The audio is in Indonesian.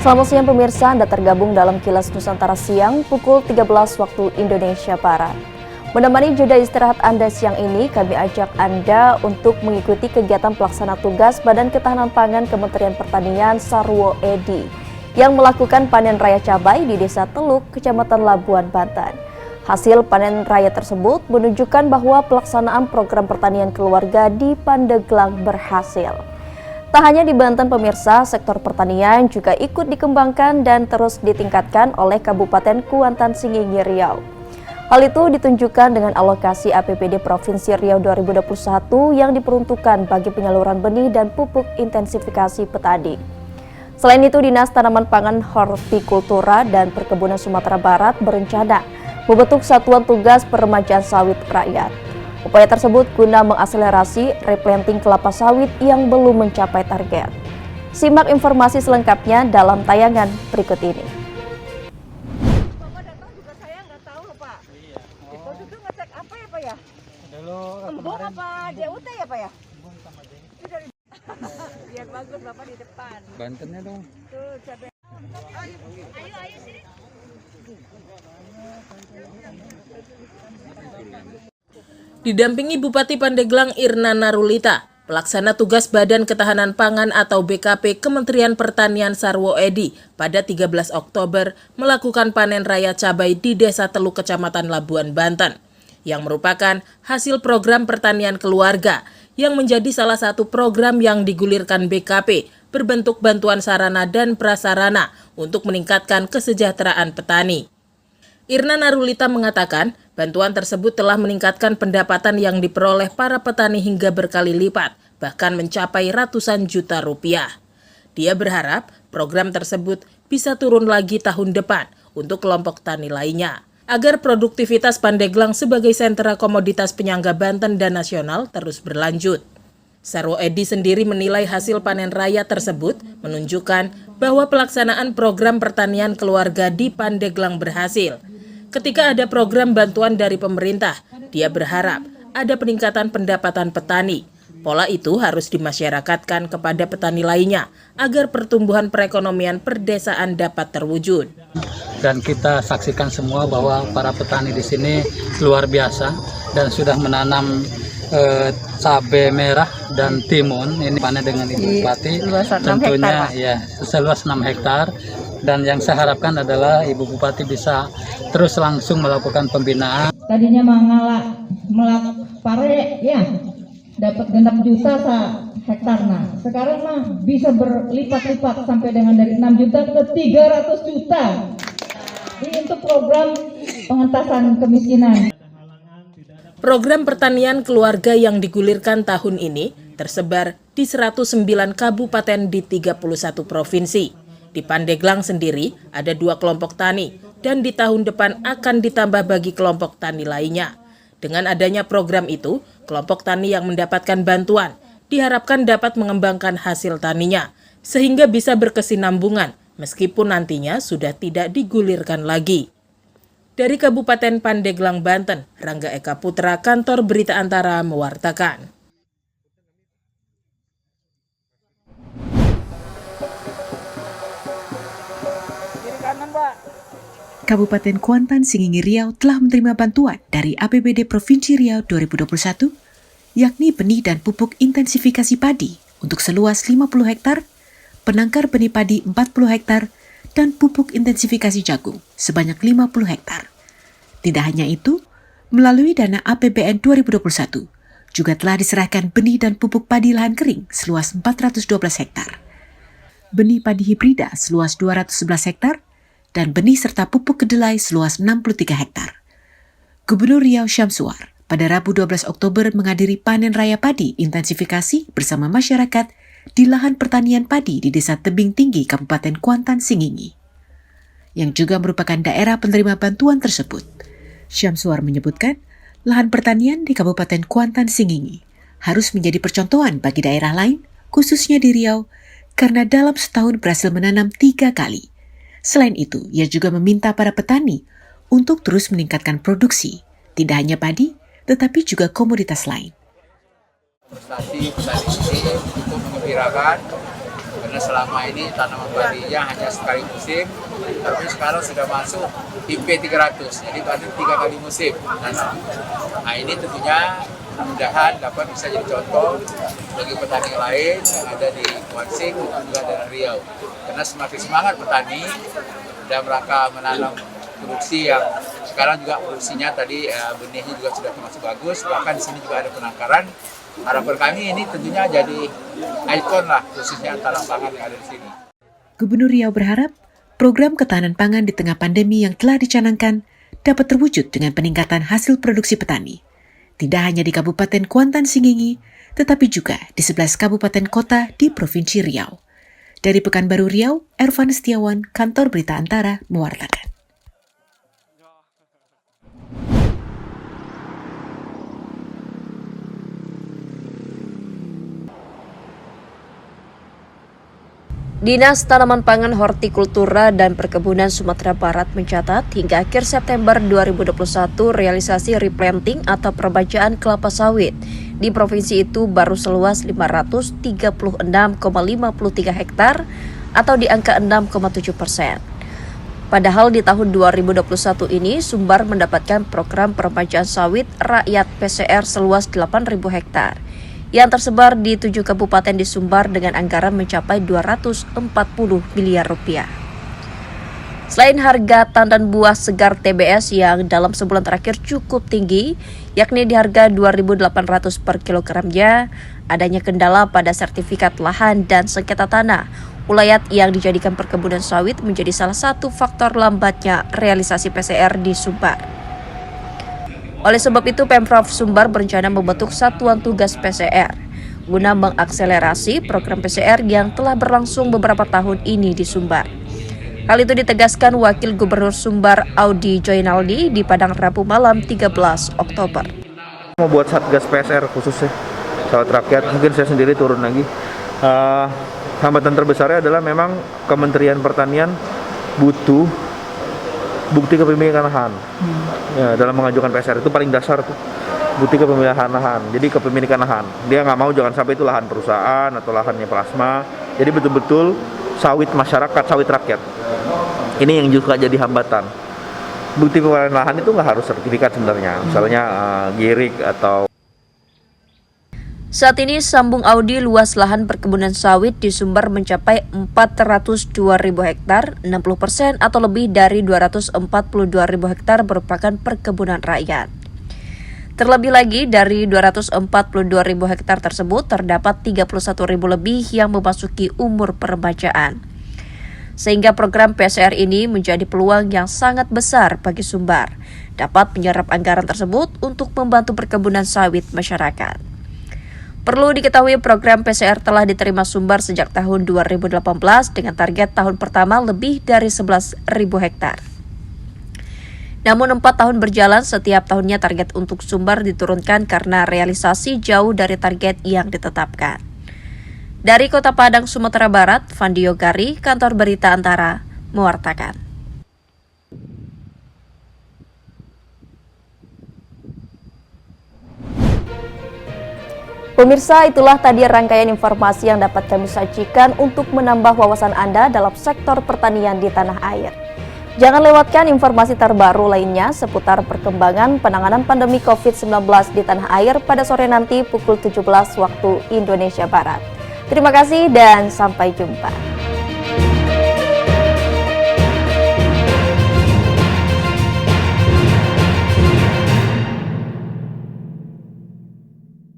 Selamat siang pemirsa, Anda tergabung dalam Kilas Nusantara Siang pukul 13 waktu Indonesia Barat. Menemani jeda istirahat Anda siang ini, kami ajak Anda untuk mengikuti kegiatan pelaksana tugas Badan Ketahanan Pangan Kementerian Pertanian Sarwo Edi yang melakukan panen raya cabai di Desa Teluk, Kecamatan Labuan, Banten. Hasil panen raya tersebut menunjukkan bahwa pelaksanaan program pertanian keluarga di Pandeglang berhasil. Tak hanya di Banten pemirsa, sektor pertanian juga ikut dikembangkan dan terus ditingkatkan oleh Kabupaten Kuantan Singingi Riau. Hal itu ditunjukkan dengan alokasi APBD Provinsi Riau 2021 yang diperuntukkan bagi penyaluran benih dan pupuk intensifikasi petani. Selain itu, Dinas Tanaman Pangan Hortikultura dan Perkebunan Sumatera Barat berencana membentuk satuan tugas peremajaan sawit rakyat. Upaya tersebut guna mengakselerasi replanting kelapa sawit yang belum mencapai target. Simak informasi selengkapnya dalam tayangan berikut ini. Bapak datang juga saya nggak tahu loh Pak. Itu juga ngecek apa ya Pak ya? Dulu Embung apa DUT ya Pak ya? Embung sama Deng. Itu dari biar bagus Bapak di depan. Bantennya dong. Tuh cabai. Ayo sini. Didampingi Bupati Pandeglang Irna Narulita, pelaksana tugas Badan Ketahanan Pangan atau BKP Kementerian Pertanian Sarwo Edi pada 13 Oktober melakukan panen raya cabai di Desa Teluk Kecamatan Labuan, Banten, yang merupakan hasil program pertanian keluarga yang menjadi salah satu program yang digulirkan BKP berbentuk bantuan sarana dan prasarana untuk meningkatkan kesejahteraan petani. Irna Narulita mengatakan, bantuan tersebut telah meningkatkan pendapatan yang diperoleh para petani hingga berkali lipat, bahkan mencapai ratusan juta rupiah. Dia berharap program tersebut bisa turun lagi tahun depan untuk kelompok tani lainnya, agar produktivitas Pandeglang sebagai sentra komoditas penyangga Banten dan nasional terus berlanjut. Sarwo Edi sendiri menilai hasil panen raya tersebut menunjukkan bahwa pelaksanaan program pertanian keluarga di Pandeglang berhasil. Ketika ada program bantuan dari pemerintah, dia berharap ada peningkatan pendapatan petani. Pola itu harus dimasyarakatkan kepada petani lainnya agar pertumbuhan perekonomian perdesaan dapat terwujud. Dan kita saksikan semua bahwa para petani di sini luar biasa dan sudah menanam cabai merah dan timun. Ini panen dengan Ibu Bupati. Tentunya ya seluas 6 hektar. Dan yang saya harapkan adalah Ibu Bupati bisa terus langsung melakukan pembinaan. Tadinya pare ya dapat 6 juta hektar. Nah, sekarang mah bisa berlipat-lipat sampai dengan dari 6 juta ke 300 juta. Ini untuk program pengentasan kemiskinan. Program pertanian keluarga yang digulirkan tahun ini tersebar di 109 kabupaten di 31 provinsi. Di Pandeglang sendiri ada 2 kelompok tani dan di tahun depan akan ditambah bagi kelompok tani lainnya. Dengan adanya program itu, kelompok tani yang mendapatkan bantuan diharapkan dapat mengembangkan hasil taninya sehingga bisa berkesinambungan meskipun nantinya sudah tidak digulirkan lagi. Dari Kabupaten Pandeglang, Banten, Rangga Eka Putra, Kantor Berita Antara mewartakan. Kabupaten Kuantan Singingi Riau telah menerima bantuan dari APBD Provinsi Riau 2021, yakni benih dan pupuk intensifikasi padi untuk seluas 50 hektar, penangkar benih padi 40 hektar, dan pupuk intensifikasi jagung sebanyak 50 hektar. Tidak hanya itu, melalui dana APBN 2021, juga telah diserahkan benih dan pupuk padi lahan kering seluas 412 hektar, benih padi hibrida seluas 211 hektar, dan benih serta pupuk kedelai seluas 63 hektar. Gubernur Riau Syamsuar pada Rabu 12 Oktober menghadiri panen raya padi intensifikasi bersama masyarakat di lahan pertanian padi di Desa Tebing Tinggi, Kabupaten Kuantan Singingi, yang juga merupakan daerah penerima bantuan tersebut. Syamsuar menyebutkan, lahan pertanian di Kabupaten Kuantan Singingi harus menjadi percontohan bagi daerah lain, khususnya di Riau, karena dalam setahun berhasil menanam 3 kali. Selain itu, ia juga meminta para petani untuk terus meningkatkan produksi, tidak hanya padi, tetapi juga komoditas lain. Prestasi petani ini cukup mengembirakan karena Karena selama ini tanaman padinya hanya sekali musim, tapi sekarang sudah masuk IP 300, jadi berarti 3 kali musim nanam. Nah ini tentunya mudah-mudahan dapat bisa jadi contoh bagi petani lain yang ada di Kuansing dan juga daerah Riau. Karena semakin semangat petani dalam rangka menanam produksi yang sekarang juga produksinya tadi benihnya juga sudah termasuk bagus, bahkan di sini juga ada penangkaran. Harapan kami ini tentunya jadi ikon lah khususnya tanam pangan yang ada di sini. Gubernur Riau berharap program ketahanan pangan di tengah pandemi yang telah dicanangkan dapat terwujud dengan peningkatan hasil produksi petani. Tidak hanya di Kabupaten Kuantan Singingi, tetapi juga di 11 kabupaten kota di Provinsi Riau. Dari Pekanbaru Riau, Ervan Setiawan, Kantor Berita Antara, mewartakan. Dinas Tanaman Pangan, Hortikultura, dan Perkebunan Sumatera Barat mencatat hingga akhir September 2021 realisasi replanting atau perbajaan kelapa sawit di provinsi itu baru seluas 536,53 hektar atau di angka 6,7%. Padahal di tahun 2021 ini Sumbar mendapatkan program perbajaan sawit rakyat PCR seluas 8.000 hektar. Yang tersebar di 7 kabupaten di Sumbar dengan anggaran mencapai 240 miliar rupiah. Selain harga tandan buah segar TBS yang dalam sebulan terakhir cukup tinggi, yakni di harga 2.800 per kilogramnya, adanya kendala pada sertifikat lahan dan sengketa tanah, ulayat yang dijadikan perkebunan sawit menjadi salah satu faktor lambatnya realisasi PCR di Sumbar. Oleh sebab itu, Pemprov Sumbar berencana membentuk satuan tugas PCR guna mengakselerasi program PCR yang telah berlangsung beberapa tahun ini di Sumbar. Hal itu ditegaskan Wakil Gubernur Sumbar Audi Joinaldi di Padang Rabu malam 13 Oktober. Mau buat satgas PCR khususnya sawit rakyat, mungkin saya sendiri turun lagi. Hambatan terbesarnya adalah memang Kementerian Pertanian butuh bukti kepemilikan lahan. Ya, dalam mengajukan PCR itu paling dasar tuh, bukti kepemilikan lahan. Jadi kepemilikan lahan, dia nggak mau jangan sampai itu lahan perusahaan atau lahannya plasma. Jadi betul-betul sawit masyarakat, sawit rakyat. Ini yang juga jadi hambatan. Bukti kepemilikan lahan itu nggak harus sertifikat sebenarnya, misalnya girik atau. Saat ini Sambung Audi luas lahan perkebunan sawit di Sumbar mencapai 402.000 hektar, 60% atau lebih dari 242.000 hektar merupakan perkebunan rakyat. Terlebih lagi dari 242.000 hektar tersebut terdapat 31.000 lebih yang memasuki umur peremajaan. Sehingga program PCR ini menjadi peluang yang sangat besar bagi Sumbar dapat menyerap anggaran tersebut untuk membantu perkebunan sawit masyarakat. Perlu diketahui program PCR telah diterima Sumbar sejak tahun 2018 dengan target tahun pertama lebih dari 11.000 hektar. Namun 4 tahun berjalan, setiap tahunnya target untuk Sumbar diturunkan karena realisasi jauh dari target yang ditetapkan. Dari Kota Padang, Sumatera Barat, Vandio Gari, Kantor Berita Antara, mewartakan. Pemirsa, itulah tadi rangkaian informasi yang dapat kami sajikan untuk menambah wawasan Anda dalam sektor pertanian di tanah air. Jangan lewatkan informasi terbaru lainnya seputar perkembangan penanganan pandemi COVID-19 di tanah air pada sore nanti pukul 17 waktu Indonesia Barat. Terima kasih dan sampai jumpa.